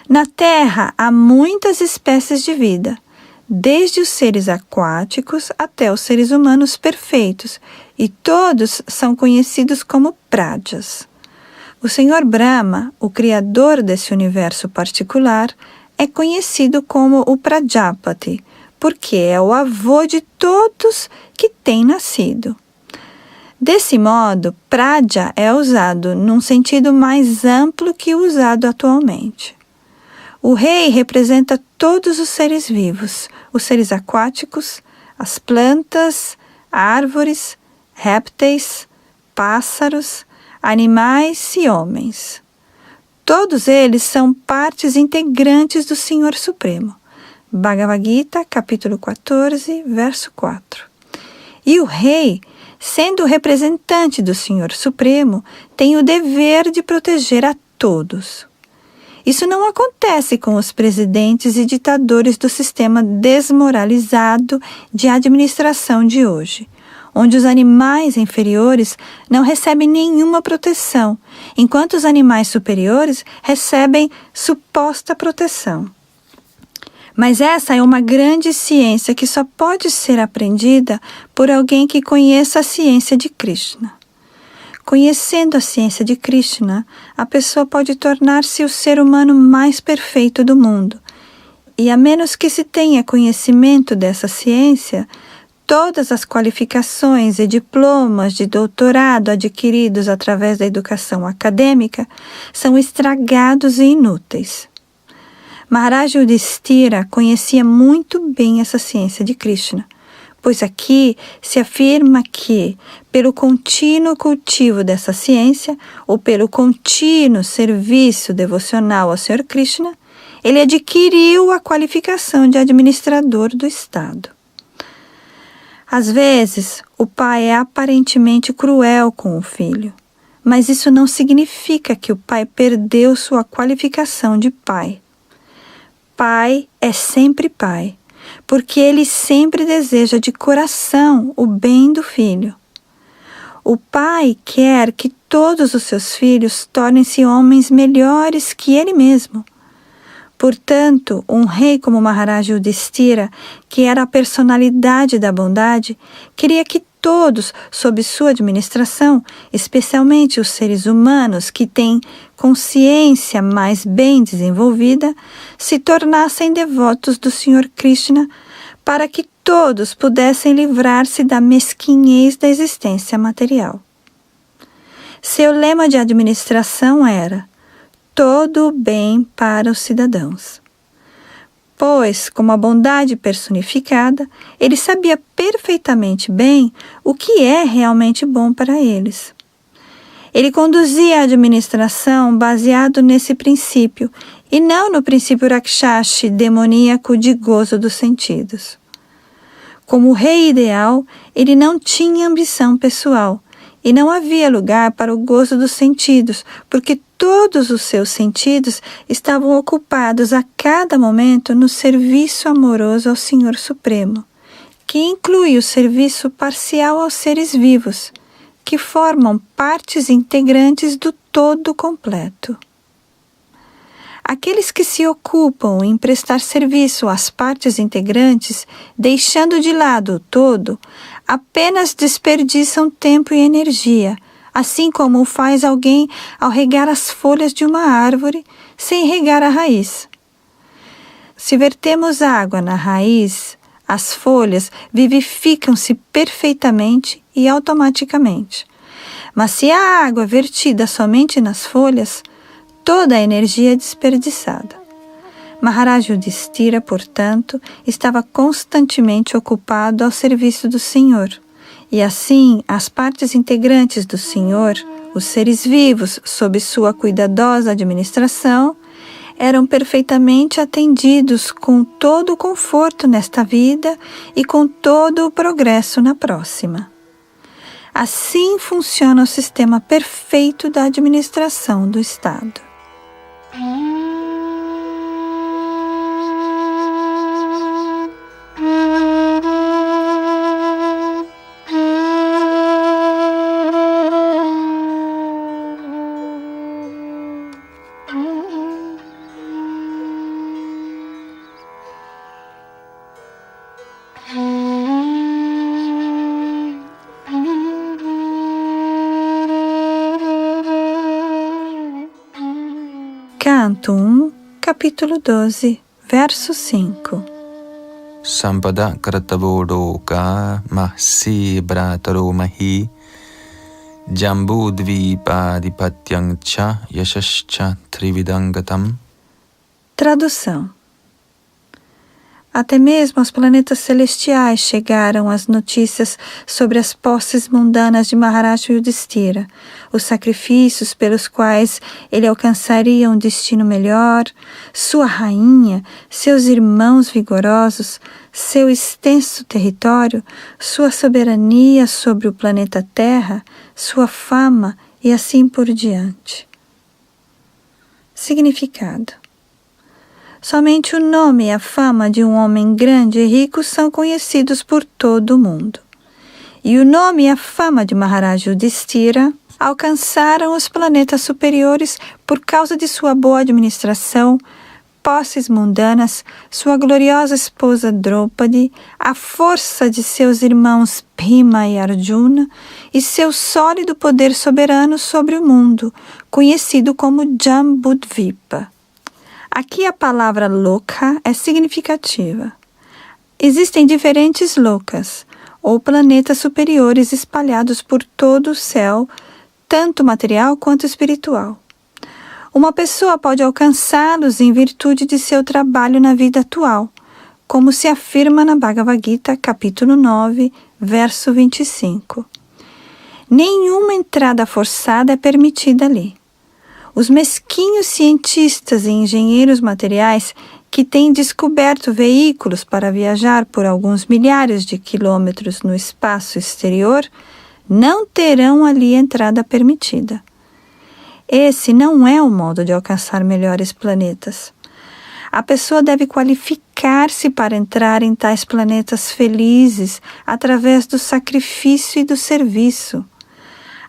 Na Terra há muitas espécies de vida, desde os seres aquáticos até os seres humanos perfeitos, e todos são conhecidos como prajas. O Senhor Brahma, o criador desse universo particular, é conhecido como o Prajapati, porque é o avô de todos que têm nascido. Desse modo, Praja é usado num sentido mais amplo que o usado atualmente. O rei representa todos os seres vivos, os seres aquáticos, as plantas, árvores, répteis, pássaros, animais e homens. Todos eles são partes integrantes do Senhor Supremo. Bhagavad Gita, capítulo 14, verso 4. E o rei, sendo o representante do Senhor Supremo, tem o dever de proteger a todos. Isso não acontece com os presidentes e ditadores do sistema desmoralizado de administração de hoje, onde os animais inferiores não recebem nenhuma proteção, enquanto os animais superiores recebem suposta proteção. Mas essa é uma grande ciência que só pode ser aprendida por alguém que conheça a ciência de Krishna. Conhecendo a ciência de Krishna, a pessoa pode tornar-se o ser humano mais perfeito do mundo. E a menos que se tenha conhecimento dessa ciência, todas as qualificações e diplomas de doutorado adquiridos através da educação acadêmica são estragados e inúteis. Maharaj Yudhishthira conhecia muito bem essa ciência de Krishna, pois aqui se afirma que, pelo contínuo cultivo dessa ciência, ou pelo contínuo serviço devocional ao Senhor Krishna, ele adquiriu a qualificação de administrador do Estado. Às vezes, o pai é aparentemente cruel com o filho, mas isso não significa que o pai perdeu sua qualificação de pai. Pai é sempre pai, porque ele sempre deseja de coração o bem do filho. O pai quer que todos os seus filhos tornem-se homens melhores que ele mesmo. Portanto, um rei como Maharaj Yudhishthira, que era a personalidade da bondade, queria que todos, sob sua administração, especialmente os seres humanos que têm consciência mais bem desenvolvida, se tornassem devotos do Senhor Krishna, para que todos pudessem livrar-se da mesquinhez da existência material. Seu lema de administração era: todo o bem para os cidadãos. Pois, como a bondade personificada, ele sabia perfeitamente bem o que é realmente bom para eles. Ele conduzia a administração baseado nesse princípio, e não no princípio Rakshashi demoníaco de gozo dos sentidos. Como rei ideal, ele não tinha ambição pessoal, e não havia lugar para o gozo dos sentidos, porque todos os seus sentidos estavam ocupados a cada momento no serviço amoroso ao Senhor Supremo, que inclui o serviço parcial aos seres vivos, que formam partes integrantes do todo completo. Aqueles que se ocupam em prestar serviço às partes integrantes, deixando de lado o todo, apenas desperdiçam tempo e energia, assim como faz alguém ao regar as folhas de uma árvore sem regar a raiz. Se vertemos água na raiz, as folhas vivificam-se perfeitamente e automaticamente. Mas se a água é vertida somente nas folhas, toda a energia é desperdiçada. Maharaj Yudhishthira, portanto, estava constantemente ocupado ao serviço do Senhor. E assim, as partes integrantes do Senhor, os seres vivos sob sua cuidadosa administração, eram perfeitamente atendidos com todo o conforto nesta vida e com todo o progresso na próxima. Assim funciona o sistema perfeito da administração do Estado. Canto 1, capítulo 12, verso 5. Sampada Kartavodoka Mahsi Brataro Mahi Jambudvipadipatyaং cha Yashascha Trividangatam. Tradução. Até mesmo aos planetas celestiais chegaram as notícias sobre as posses mundanas de Maharaj Yudhishthira, os sacrifícios pelos quais ele alcançaria um destino melhor, sua rainha, seus irmãos vigorosos, seu extenso território, sua soberania sobre o planeta Terra, sua fama e assim por diante. Significado. Somente o nome e a fama de um homem grande e rico são conhecidos por todo o mundo. E o nome e a fama de Maharaj Yudhishthira alcançaram os planetas superiores por causa de sua boa administração, posses mundanas, sua gloriosa esposa Draupadi, a força de seus irmãos Bhima e Arjuna e seu sólido poder soberano sobre o mundo, conhecido como Jambudvipa. Aqui a palavra loka é significativa. Existem diferentes lokas, ou planetas superiores espalhados por todo o céu, tanto material quanto espiritual. Uma pessoa pode alcançá-los em virtude de seu trabalho na vida atual, como se afirma na Bhagavad Gita, capítulo 9, verso 25. Nenhuma entrada forçada é permitida ali. Os mesquinhos cientistas e engenheiros materiais que têm descoberto veículos para viajar por alguns milhares de quilômetros no espaço exterior não terão ali entrada permitida. Esse não é o modo de alcançar melhores planetas. A pessoa deve qualificar-se para entrar em tais planetas felizes através do sacrifício e do serviço.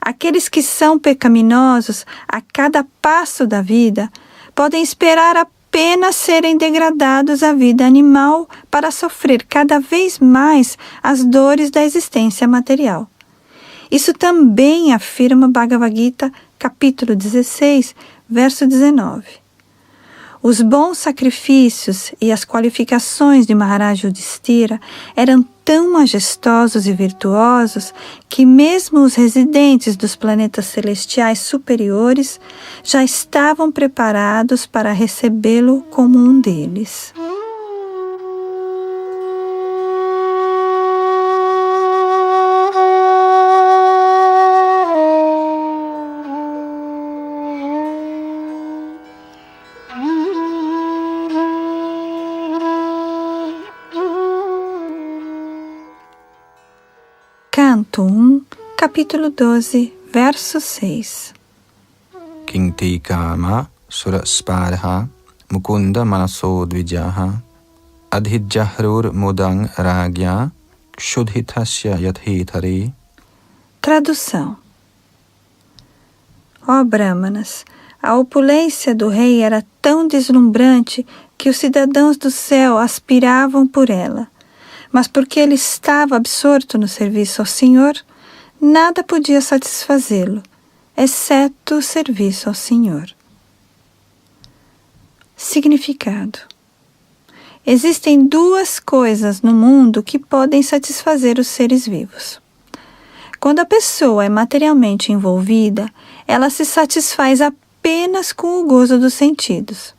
Aqueles que são pecaminosos a cada passo da vida podem esperar apenas serem degradados à vida animal para sofrer cada vez mais as dores da existência material. Isso também afirma Bhagavad Gita, capítulo 16, verso 19. Os bons sacrifícios e as qualificações de Maharaj Yudhishthira eram tão majestosos e virtuosos que mesmo os residentes dos planetas celestiais superiores já estavam preparados para recebê-lo como um deles. Canto 1, capítulo 12, verso 6. Kingti kama surasparha mukunda manaso dvijaha adhidjahrur mudang ragya kshudhitasya yathitari. Tradução. Ó Brahmanas, A opulência do rei era tão deslumbrante que os cidadãos do céu aspiravam por ela. Mas porque ele estava absorto no serviço ao Senhor, nada podia satisfazê-lo, exceto o serviço ao Senhor. Significado: existem duas coisas no mundo que podem satisfazer os seres vivos. Quando a pessoa é materialmente envolvida, ela se satisfaz apenas com o gozo dos sentidos.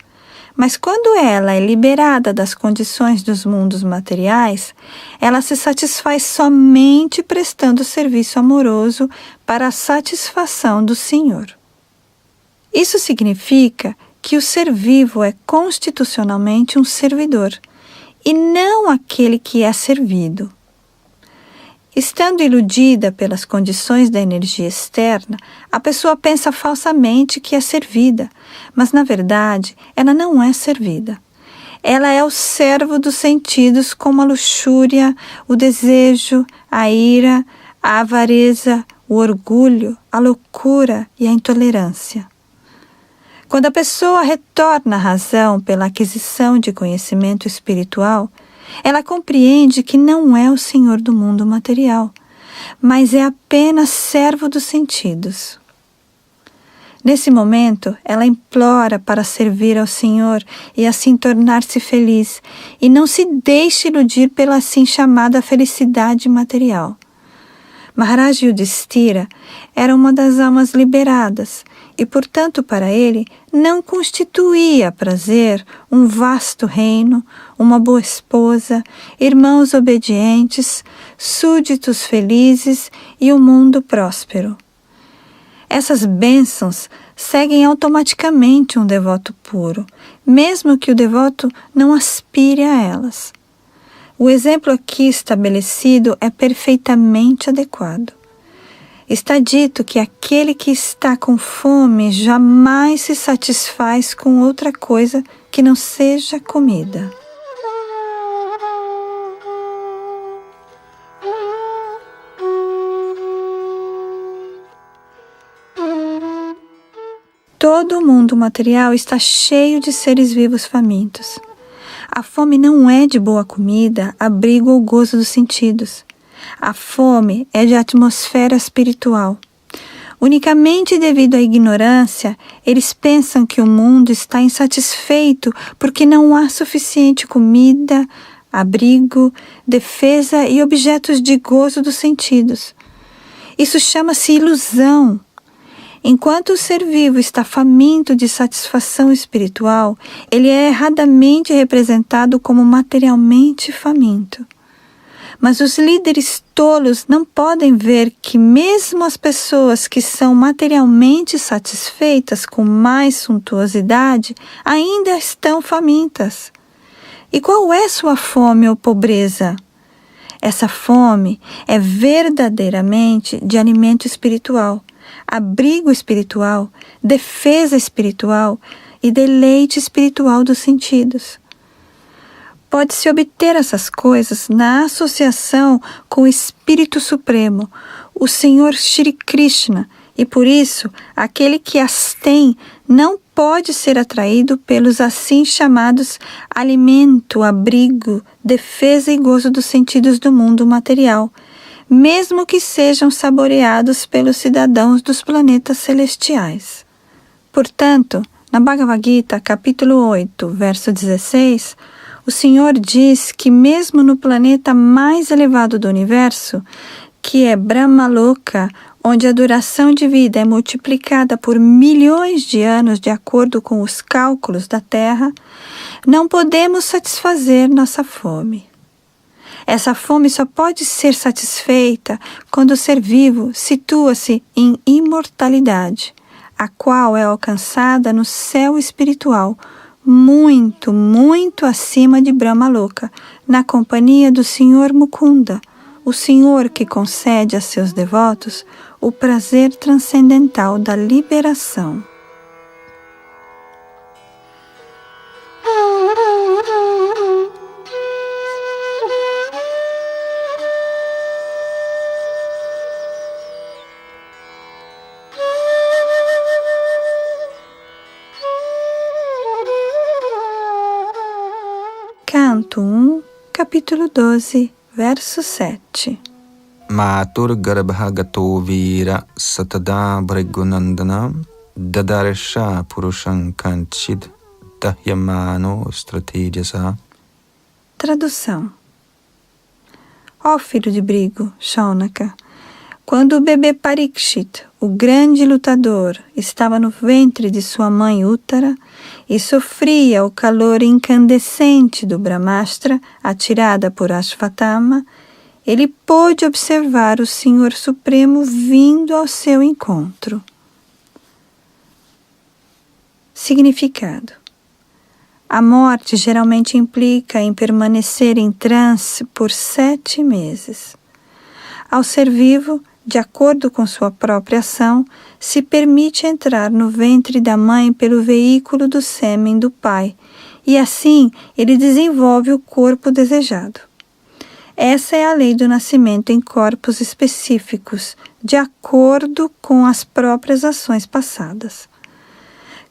Mas quando ela é liberada das condições dos mundos materiais, ela se satisfaz somente prestando serviço amoroso para a satisfação do Senhor. Isso significa que o ser vivo é constitucionalmente um servidor, e não aquele que é servido. Estando iludida pelas condições da energia externa, a pessoa pensa falsamente que é servida, mas na verdade ela não é servida. Ela é o servo dos sentidos, como a luxúria, o desejo, a ira, a avareza, o orgulho, a loucura e a intolerância. Quando a pessoa retorna à razão pela aquisição de conhecimento espiritual, ela compreende que não é o senhor do mundo material, mas é apenas servo dos sentidos. Nesse momento, ela implora para servir ao Senhor e assim tornar-se feliz, e não se deixe iludir pela assim chamada felicidade material. Maharaj Yudhishthira era uma das almas liberadas, e, portanto, para ele, não constituía prazer um vasto reino, uma boa esposa, irmãos obedientes, súditos felizes e um mundo próspero. Essas bênçãos seguem automaticamente um devoto puro, mesmo que o devoto não aspire a elas. O exemplo aqui estabelecido é perfeitamente adequado. Está dito que aquele que está com fome jamais se satisfaz com outra coisa que não seja comida. Todo o mundo material está cheio de seres vivos famintos. A fome não é de boa comida, abrigo ou gozo dos sentidos. A fome é de atmosfera espiritual. Unicamente devido à ignorância, eles pensam que o mundo está insatisfeito porque não há suficiente comida, abrigo, defesa e objetos de gozo dos sentidos. Isso chama-se ilusão. Enquanto o ser vivo está faminto de satisfação espiritual, ele é erradamente representado como materialmente faminto. Mas os líderes tolos não podem ver que mesmo as pessoas que são materialmente satisfeitas com mais suntuosidade ainda estão famintas. E qual é sua fome ou pobreza? Essa fome é verdadeiramente de alimento espiritual, abrigo espiritual, defesa espiritual e deleite espiritual dos sentidos. Pode-se obter essas coisas na associação com o Espírito Supremo, o Senhor Shri Krishna, e por isso aquele que as tem não pode ser atraído pelos assim chamados alimento, abrigo, defesa e gozo dos sentidos do mundo material, mesmo que sejam saboreados pelos cidadãos dos planetas celestiais. Portanto, na Bhagavad Gita, capítulo 8, verso 16, o Senhor diz que mesmo no planeta mais elevado do universo, que é Brahmaloka, onde a duração de vida é multiplicada por milhões de anos de acordo com os cálculos da Terra, não podemos satisfazer nossa fome. Essa fome só pode ser satisfeita quando o ser vivo situa-se em imortalidade, a qual é alcançada no céu espiritual, muito, muito acima de Brahmaloka, na companhia do Senhor Mukunda, o Senhor que concede a seus devotos o prazer transcendental da liberação. Canto 1, capítulo 12, verso 7. Matur garbhagato vira satada bhrigunandana dadarsha purusham kanchid dahyamano stratejasa. Tradução. Ó filho de Brigu, Shaunaka, quando o bebê Parikshit, o grande lutador, estava no ventre de sua mãe Uttara e sofria o calor incandescente do Brahmastra atirada por Ashvatthama, ele pôde observar o Senhor Supremo vindo ao seu encontro. Significado. A morte geralmente implica em permanecer em transe por 7 meses. Ao ser vivo, de acordo com sua própria ação, se permite entrar no ventre da mãe pelo veículo do sêmen do pai, e assim ele desenvolve o corpo desejado. Essa é a lei do nascimento em corpos específicos, de acordo com as próprias ações passadas.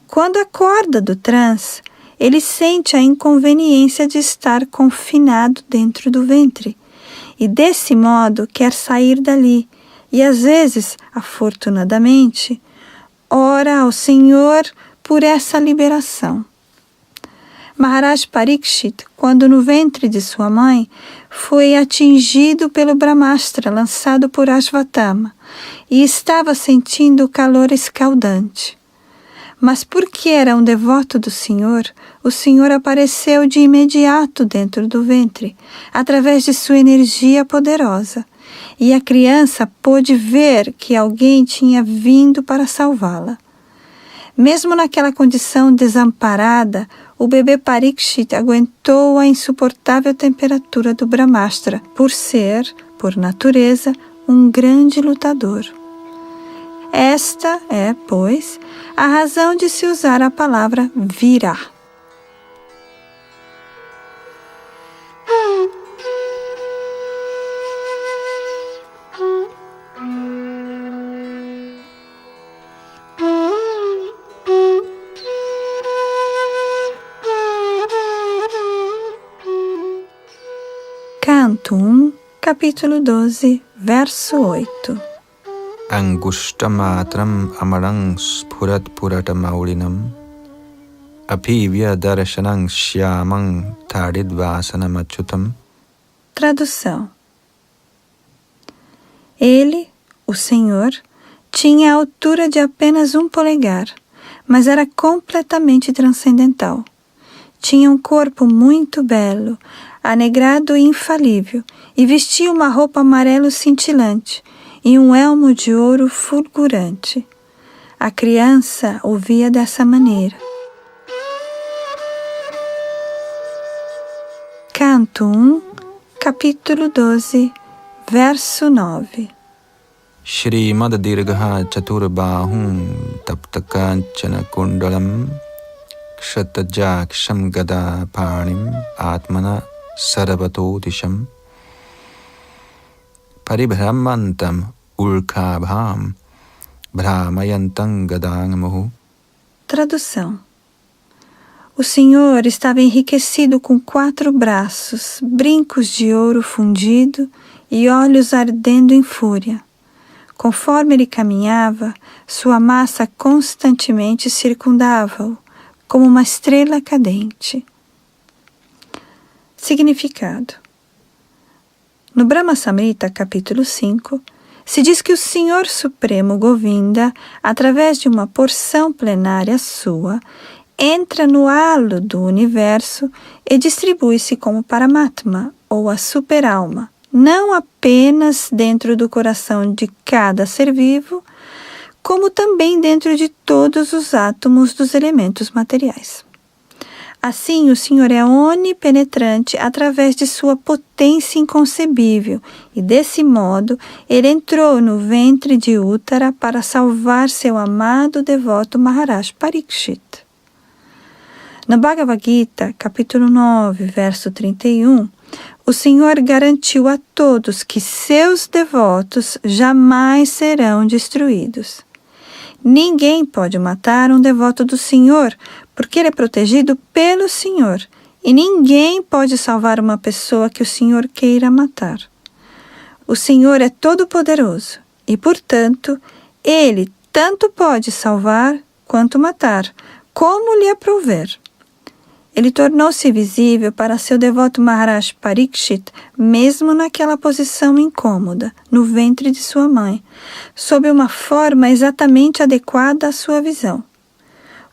Quando acorda do transe, ele sente a inconveniência de estar confinado dentro do ventre, e desse modo quer sair dali, e às vezes, afortunadamente, ora ao Senhor por essa liberação. Maharaj Parikshit, quando no ventre de sua mãe, foi atingido pelo Brahmastra lançado por Ashvatthama e estava sentindo o calor escaldante. Mas porque era um devoto do Senhor, o Senhor apareceu de imediato dentro do ventre, através de sua energia poderosa, e a criança pôde ver que alguém tinha vindo para salvá-la. Mesmo naquela condição desamparada, o bebê Parikshit aguentou a insuportável temperatura do Brahmastra, por ser, por natureza, um grande lutador. Esta é, pois, a razão de se usar a palavra vira. Canto 1, capítulo 12, verso 8. Angushtamatram amarang sphurat puratamaulinam apivya darshanang shyamang taridvasanam achutam. Tradução. Ele, o Senhor, tinha a altura de apenas 1 polegar, mas era completamente transcendental. Tinha um corpo muito belo, anegrado e infalível, e vestia uma roupa amarelo cintilante e um elmo de ouro fulgurante. A criança ouvia dessa maneira. Canto 1, capítulo 12, verso 9. Shrimad dirgha chaturbahum taptakanchana kundalam kshatajak gada panim atmana saravato disham paribhramantam ulkabham brahmayantam gadangamuhu. Tradução. O Senhor estava enriquecido com 4 braços, brincos de ouro fundido e olhos ardendo em fúria. Conforme ele caminhava, sua massa constantemente circundava-o, como uma estrela cadente. Significado. No Brahma Samhita, capítulo 5, se diz que o Senhor Supremo Govinda, através de uma porção plenária sua, entra no halo do universo e distribui-se como Paramatma, ou a super-alma, não apenas dentro do coração de cada ser vivo, como também dentro de todos os átomos dos elementos materiais. Assim, o Senhor é onipenetrante através de sua potência inconcebível, e desse modo ele entrou no ventre de Uttara para salvar seu amado devoto Maharaj Parikshit. No Bhagavad Gita, capítulo 9, verso 31, o Senhor garantiu a todos que seus devotos jamais serão destruídos. Ninguém pode matar um devoto do Senhor, porque ele é protegido pelo Senhor, E ninguém pode salvar uma pessoa que o Senhor queira matar. O Senhor é todo-poderoso e, portanto, Ele tanto pode salvar quanto matar, como lhe aprouver. Ele tornou-se visível para seu devoto Maharaj Parikshit, mesmo naquela posição incômoda, no ventre de sua mãe, sob uma forma exatamente adequada à sua visão.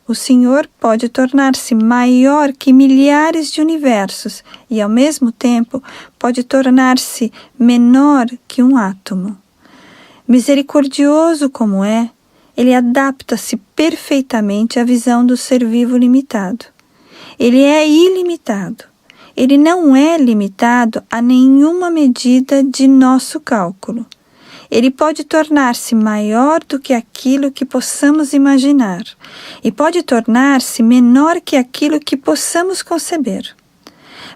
O Senhor pode tornar-se maior que milhares de universos e, ao mesmo tempo, pode tornar-se menor que um átomo. Misericordioso como é, Ele adapta-se perfeitamente à visão do ser vivo limitado. Ele é ilimitado. Ele não é limitado a nenhuma medida de nosso cálculo. Ele pode tornar-se maior do que aquilo que possamos imaginar e pode tornar-se menor que aquilo que possamos conceber.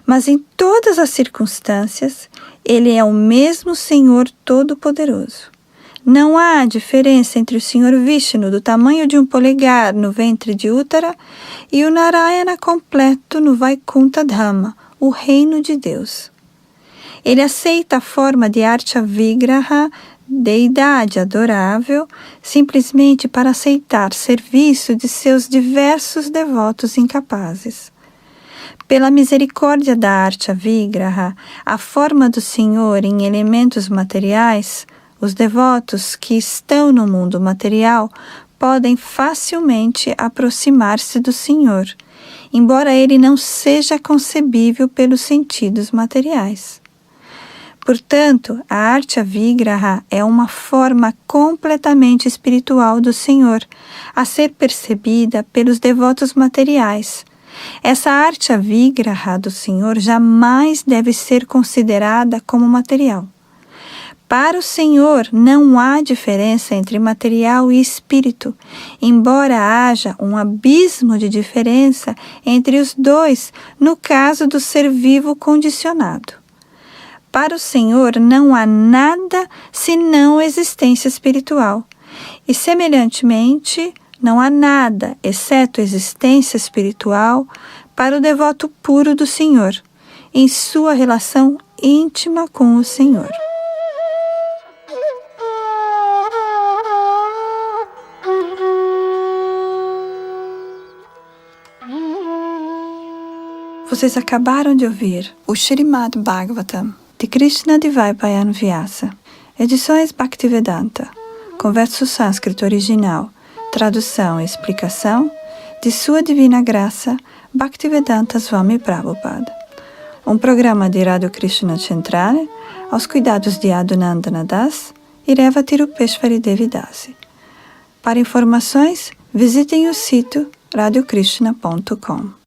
Mas em todas as circunstâncias, Ele é o mesmo Senhor Todo-Poderoso. Não há diferença entre o Senhor Vishnu do tamanho de um polegar no ventre de Uttara e o Narayana completo no Vaikuntha Dhama, o reino de Deus. Ele aceita a forma de Archa Vigraha, deidade adorável, simplesmente para aceitar serviço de seus diversos devotos incapazes. Pela misericórdia da Archa Vigraha, a forma do Senhor em elementos materiais, os devotos que estão no mundo material podem facilmente aproximar-se do Senhor, embora Ele não seja concebível pelos sentidos materiais. Portanto, a Archa Vigraha é uma forma completamente espiritual do Senhor, a ser percebida pelos devotos materiais. Essa Archa Vigraha do Senhor jamais deve ser considerada como material. Para o Senhor não há diferença entre material e espírito, embora haja um abismo de diferença entre os dois no caso do ser vivo condicionado. Para o Senhor não há nada senão existência espiritual, e semelhantemente não há nada exceto existência espiritual para o devoto puro do Senhor, em sua relação íntima com o Senhor. Vocês acabaram de ouvir o Srimad Bhagavatam, de Krishna Dvaipayan Vyasa, edições Bhaktivedanta, com verso sânscrito original, tradução e explicação de Sua Divina Graça Bhaktivedanta Swami Prabhupada. Um programa de Rádio Krishna Centrale, aos cuidados de Adunandana Das e Reva Tirupeshwari Devi Dasi. Para informações, visitem o sítio radiokrishna.com.